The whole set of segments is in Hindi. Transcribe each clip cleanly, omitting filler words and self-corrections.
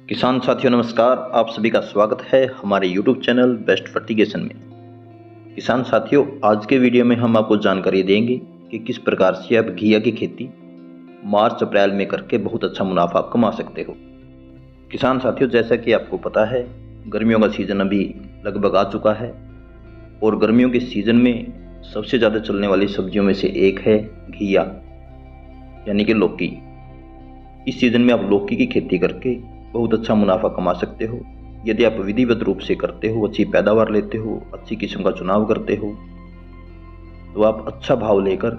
किसान साथियों नमस्कार, आप सभी का स्वागत है हमारे YouTube चैनल बेस्ट फर्टिगेशन में। किसान साथियों, आज के वीडियो में हम आपको जानकारी देंगे कि किस प्रकार से आप घिया की खेती मार्च अप्रैल में करके बहुत अच्छा मुनाफा कमा सकते हो। किसान साथियों, जैसा कि आपको पता है, गर्मियों का सीज़न अभी लगभग आ चुका है और गर्मियों के सीज़न में सबसे ज़्यादा चलने वाली सब्जियों में से एक है घिया यानी कि लौकी। इस सीज़न में आप लौकी की खेती करके बहुत अच्छा मुनाफा कमा सकते हो। यदि आप विधिवत रूप से करते हो, अच्छी पैदावार लेते हो, अच्छी किस्म का चुनाव करते हो, तो आप अच्छा भाव लेकर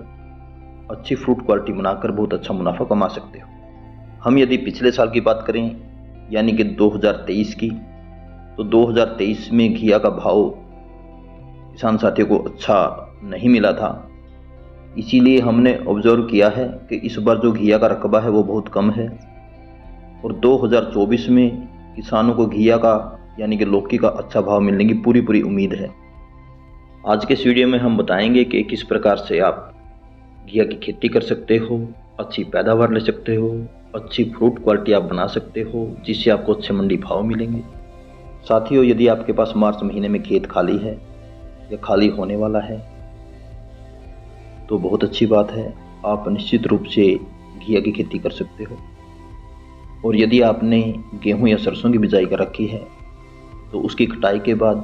अच्छी फ्रूट क्वालिटी बनाकर बहुत अच्छा मुनाफा कमा सकते हो। हम यदि पिछले साल की बात करें यानी कि 2023 की, तो 2023 में घिया का भाव किसान साथियों को अच्छा नहीं मिला था। इसीलिए हमने ऑब्जर्व किया है कि इस बार जो घिया का रकबा है वो बहुत कम है और 2024 में किसानों को घिया का यानी कि लौकी का अच्छा भाव मिलने की पूरी उम्मीद है। आज के इस वीडियो में हम बताएंगे कि किस प्रकार से आप घिया की खेती कर सकते हो, अच्छी पैदावार ले सकते हो, अच्छी फ्रूट क्वालिटी आप बना सकते हो जिससे आपको अच्छे मंडी भाव मिलेंगे। साथियों, यदि आपके पास मार्च महीने में खेत खाली है या खाली होने वाला है तो बहुत अच्छी बात है, आप निश्चित रूप से घिया की खेती कर सकते हो। और यदि आपने गेहूं या सरसों की बिजाई कर रखी है तो उसकी कटाई के बाद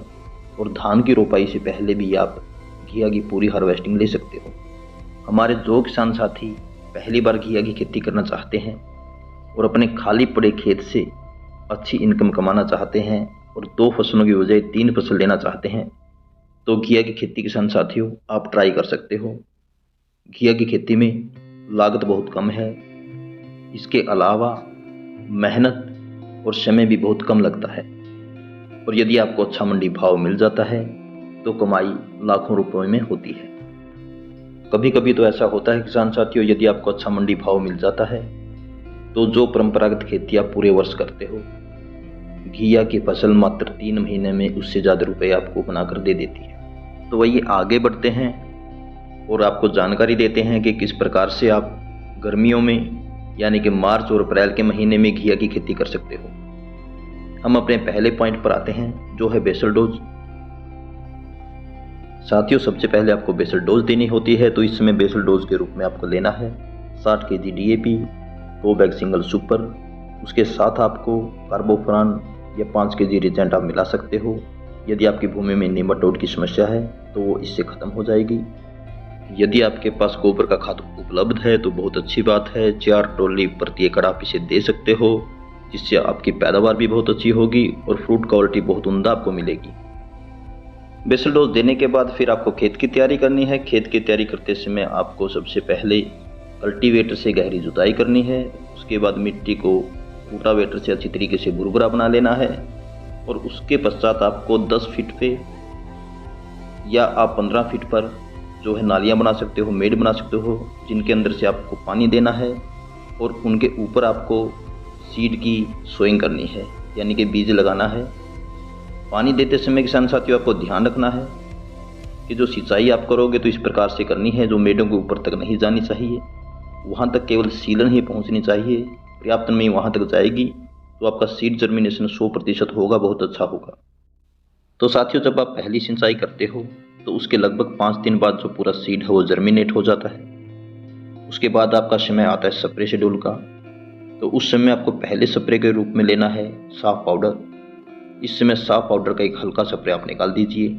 और धान की रोपाई से पहले भी आप घिया की पूरी हार्वेस्टिंग ले सकते हो। हमारे जो किसान साथी पहली बार घिया की खेती करना चाहते हैं और अपने खाली पड़े खेत से अच्छी इनकम कमाना चाहते हैं और 2 फसलों की बजाय 3 फसल लेना चाहते हैं तो घिया की खेती किसान साथियों आप ट्राई कर सकते हो। घिया की खेती में लागत बहुत कम है, इसके अलावा मेहनत और समय भी बहुत कम लगता है और यदि आपको अच्छा मंडी भाव मिल जाता है तो कमाई लाखों रुपयों में होती है। कभी कभी तो ऐसा होता है किसान साथियों, यदि आपको अच्छा मंडी भाव मिल जाता है तो जो परंपरागत खेती आप पूरे वर्ष करते हो, घिया की फसल मात्र 3 महीने में उससे ज़्यादा रुपए आपको बनाकर दे देती है। तो वही आगे बढ़ते हैं और आपको जानकारी देते हैं कि किस प्रकार से आप गर्मियों में यानी कि मार्च और अप्रैल के महीने में घिया की खेती कर सकते हो। हम अपने पहले पॉइंट पर आते हैं जो है बेसल डोज। साथियों, सबसे पहले आपको बेसल डोज देनी होती है, तो इस समय बेसल डोज के रूप में आपको लेना है 60 kg DAP, 2 bag single super, उसके साथ आपको कार्बोफ्रान या 5 kg रिजेंट आप मिला सकते हो। यदि आपकी भूमि में नेमाटोड की समस्या है तो वो इससे खत्म हो जाएगी। यदि आपके पास गोबर का खाद उपलब्ध है तो बहुत अच्छी बात है, 4 ट्रॉली प्रति एकड़ आप इसे दे सकते हो जिससे आपकी पैदावार भी बहुत अच्छी होगी और फ्रूट क्वालिटी बहुत उम्दा आपको मिलेगी। बेसल डोज देने के बाद फिर आपको खेत की तैयारी करनी है। खेत की तैयारी करते समय आपको सबसे पहले कल्टीवेटर से गहरी जुताई करनी है, उसके बाद मिट्टी को रोटावेटर से अच्छी तरीके से बुरबुरा बना लेना है और उसके पश्चात आपको 10 फीट पे या आप 15 फीट पर जो है नालियाँ बना सकते हो, मेड बना सकते हो जिनके अंदर से आपको पानी देना है और उनके ऊपर आपको सीड की सोइंग करनी है यानी कि बीज लगाना है। पानी देते समय किसान साथियों आपको ध्यान रखना है कि जो सिंचाई आप करोगे तो इस प्रकार से करनी है, जो मेडों के ऊपर तक नहीं जानी चाहिए, वहाँ तक केवल सीलन ही पहुँचनी चाहिए। पर्याप्त में वहाँ तक जाएगी तो आपका सीड जर्मिनेशन 100% होगा, बहुत अच्छा होगा। तो साथियों, जब आप पहली सिंचाई करते हो तो उसके लगभग 5 दिन बाद जो पूरा सीड है वो जर्मिनेट हो जाता है। उसके बाद आपका समय आता है स्प्रे शेड्यूल का, तो उस समय आपको पहले स्प्रे के रूप में लेना है साफ पाउडर। इस समय साफ पाउडर का एक हल्का स्प्रे आप निकाल दीजिए।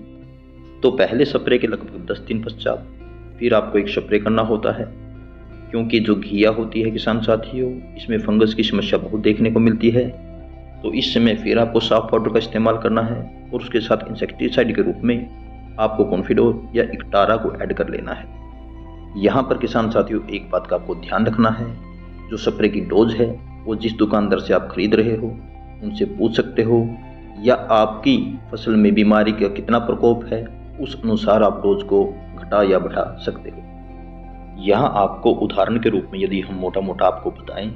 तो पहले स्प्रे के लगभग 10 दिन पश्चात फिर आपको एक स्प्रे करना होता है, क्योंकि जो घिया होती है किसान साथियों इसमें फंगस की समस्या बहुत देखने को मिलती है। तो इस समय फिर आपको साफ पाउडर का इस्तेमाल करना है और उसके साथ इंसेक्टिसाइड के रूप में आपको कॉन्फिडोर या इक्टारा को ऐड कर लेना है। यहाँ पर किसान साथियों एक बात का आपको ध्यान रखना है, जो स्प्रे की डोज है वो जिस दुकानदार से आप खरीद रहे हो उनसे पूछ सकते हो, या आपकी फसल में बीमारी का कितना प्रकोप है उस अनुसार आप डोज को घटा या बढ़ा सकते हो। यहाँ आपको उदाहरण के रूप में यदि हम मोटा मोटा आपको बताएं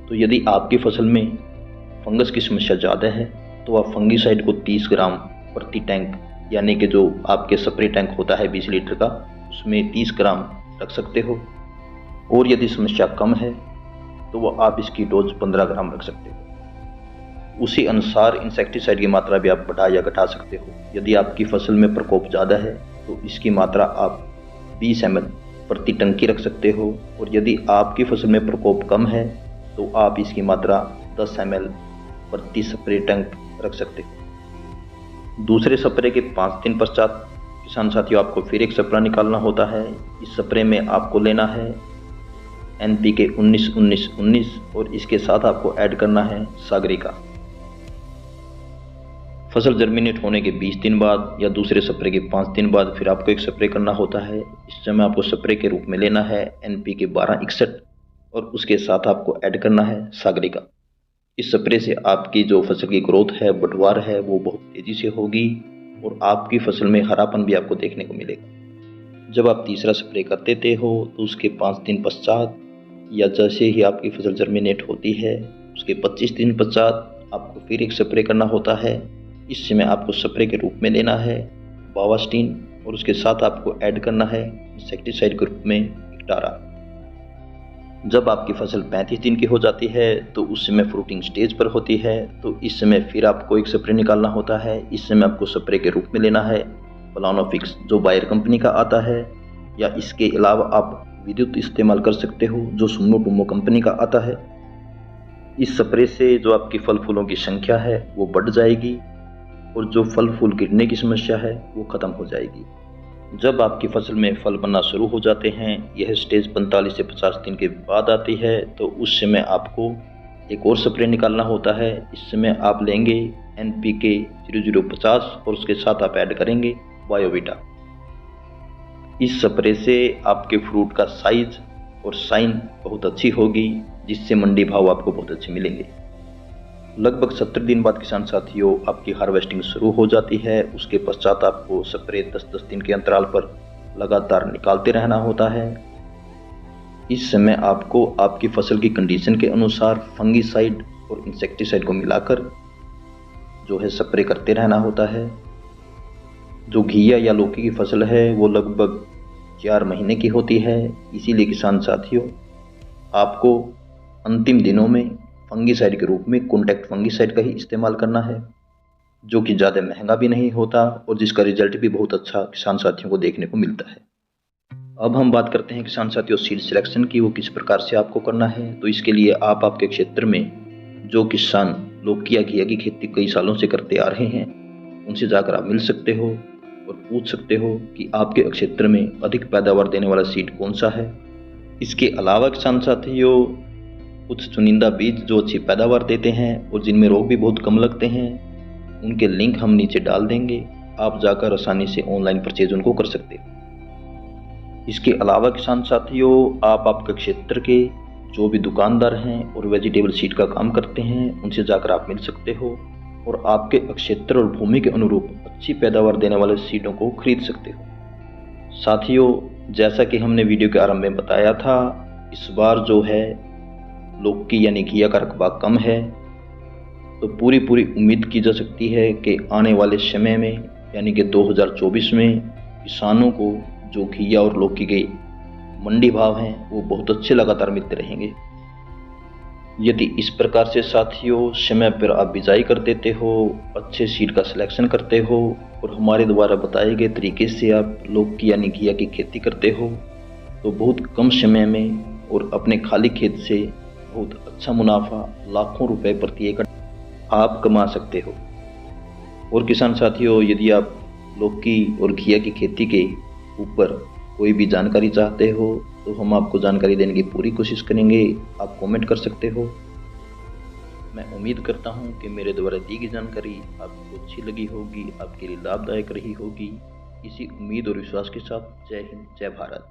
तो यदि आपकी फसल में फंगस की समस्या ज़्यादा है तो आप फंगीसाइड को 30 ग्राम प्रति टैंक यानी कि जो आपके स्प्रे टैंक होता है 20 लीटर का, उसमें 30 ग्राम रख सकते हो। और यदि समस्या कम है तो वो आप इसकी डोज 15 ग्राम रख सकते हो। उसी अनुसार इंसेक्टिसाइड की मात्रा भी आप बढ़ा या घटा सकते हो। यदि आपकी फसल में प्रकोप ज़्यादा है तो इसकी मात्रा आप 20 ml प्रति टंकी रख सकते हो, और यदि आपकी फसल में प्रकोप कम है तो आप इसकी मात्रा 10 ml प्रति स्प्रे टैंक रख सकते हो। दूसरे स्प्रे के 5 दिन पश्चात किसान साथियों आपको फिर एक स्प्रे निकालना होता है। इस स्प्रे में आपको लेना है NPK 19-19-19 और इसके साथ आपको ऐड करना है सागरिका। फसल जर्मिनेट होने के 20 दिन बाद या दूसरे स्प्रे के 5 दिन बाद फिर आपको एक स्प्रे करना होता है। इस समय आपको स्प्रे के रूप में लेना है NPK 12-61 और उसके साथ आपको ऐड करना है सागरिका। इस स्प्रे से आपकी जो फसल की ग्रोथ है, बढ़वार है, वो बहुत तेज़ी से होगी और आपकी फसल में हरापन भी आपको देखने को मिलेगा। जब आप तीसरा स्प्रे कर देते हो तो उसके 5 दिन पश्चात या जैसे ही आपकी फसल जर्मिनेट होती है उसके 25 दिन पश्चात आपको फिर एक स्प्रे करना होता है। इस समय आपको स्प्रे के रूप में लेना है बावास्टीन और उसके साथ आपको ऐड करना है इंसेक्टिसाइड के रूप में इक्टारा। जब आपकी फसल 35 दिन की हो जाती है तो उस समय फ्रूटिंग स्टेज पर होती है, तो इस समय फिर आपको एक स्प्रे निकालना होता है। इस समय आपको स्प्रे के रूप में लेना है प्लानोफिक्स जो बायर कंपनी का आता है, या इसके अलावा आप विद्युत इस्तेमाल कर सकते हो जो सुमो टुमो कंपनी का आता है। इस स्प्रे से जो आपकी फल फूलों की संख्या है वो बढ़ जाएगी और जो फल फूल गिरने की समस्या है वो ख़त्म हो जाएगी। जब आपकी फसल में फल बनना शुरू हो जाते हैं, यह स्टेज 45 से 50 दिन के बाद आती है, तो उस समय आपको एक और स्प्रे निकालना होता है। इस समय आप लेंगे NPK 0050 और उसके साथ आप ऐड करेंगे बायोवीटा। इस स्प्रे से आपके फ्रूट का साइज और साइन बहुत अच्छी होगी, जिससे मंडी भाव आपको बहुत अच्छे मिलेंगे। लगभग 70 दिन बाद किसान साथियों आपकी हार्वेस्टिंग शुरू हो जाती है। उसके पश्चात आपको स्प्रे 10-10 दिन के अंतराल पर लगातार निकालते रहना होता है। इस समय आपको आपकी फसल की कंडीशन के अनुसार फंगीसाइड और इंसेक्टिसाइड को मिलाकर जो है स्प्रे करते रहना होता है। जो घिया या लौकी की फसल है वो लगभग 4 महीने की होती है, इसीलिए किसान साथियों आपको अंतिम दिनों में फंगीसाइड के रूप में कॉन्टैक्ट फंगीसाइड का ही इस्तेमाल करना है, जो कि ज़्यादा महंगा भी नहीं होता और जिसका रिजल्ट भी बहुत अच्छा किसान साथियों को देखने को मिलता है। अब हम बात करते हैं किसान साथियों सीड सिलेक्शन की, वो किस प्रकार से आपको करना है। तो इसके लिए आप आपके क्षेत्र में जो किसान लौकी या घिया की खेती कई सालों से करते आ रहे हैं उनसे जाकर आप मिल सकते हो और पूछ सकते हो कि आपके क्षेत्र में अधिक पैदावार देने वाला सीड कौन सा है। इसके अलावा किसान साथियों कुछ चुनिंदा बीज जो अच्छी पैदावार देते हैं और जिनमें रोग भी बहुत कम लगते हैं, उनके लिंक हम नीचे डाल देंगे, आप जाकर आसानी से ऑनलाइन परचेज उनको कर सकते हैं। इसके अलावा किसान साथियों आप आपके क्षेत्र के जो भी दुकानदार हैं और वेजिटेबल सीड का काम करते हैं उनसे जाकर आप मिल सकते हो और आपके क्षेत्र और भूमि के अनुरूप अच्छी पैदावार देने वाले सीडों को खरीद सकते हो। साथियों जैसा कि हमने वीडियो के आरंभ में बताया था, इस बार जो है लौकी यानी घिया का रकबा कम है, तो पूरी उम्मीद की जा सकती है कि आने वाले समय में यानी कि 2024 में किसानों को जो घिया और लौकी के मंडी भाव हैं वो बहुत अच्छे लगातार मिलते रहेंगे। यदि इस प्रकार से साथियों समय पर आप बिजाई कर देते हो, अच्छे सीड का सिलेक्शन करते हो और हमारे द्वारा बताए गए तरीके से आप लौकी यानी घिया की खेती करते हो, तो बहुत कम समय में और अपने खाली खेत से बहुत अच्छा मुनाफा लाखों रुपए प्रति एकड़ आप कमा सकते हो। और किसान साथियों यदि आप लौकी और घिया की खेती के ऊपर कोई भी जानकारी चाहते हो तो हम आपको जानकारी देने की पूरी कोशिश करेंगे। आप कमेंट कर सकते हो। मैं उम्मीद करता हूं कि मेरे द्वारा दी गई जानकारी आपको अच्छी लगी होगी, आपके लिए लाभदायक रही होगी। इसी उम्मीद और विश्वास के साथ जय हिंद, जय भारत।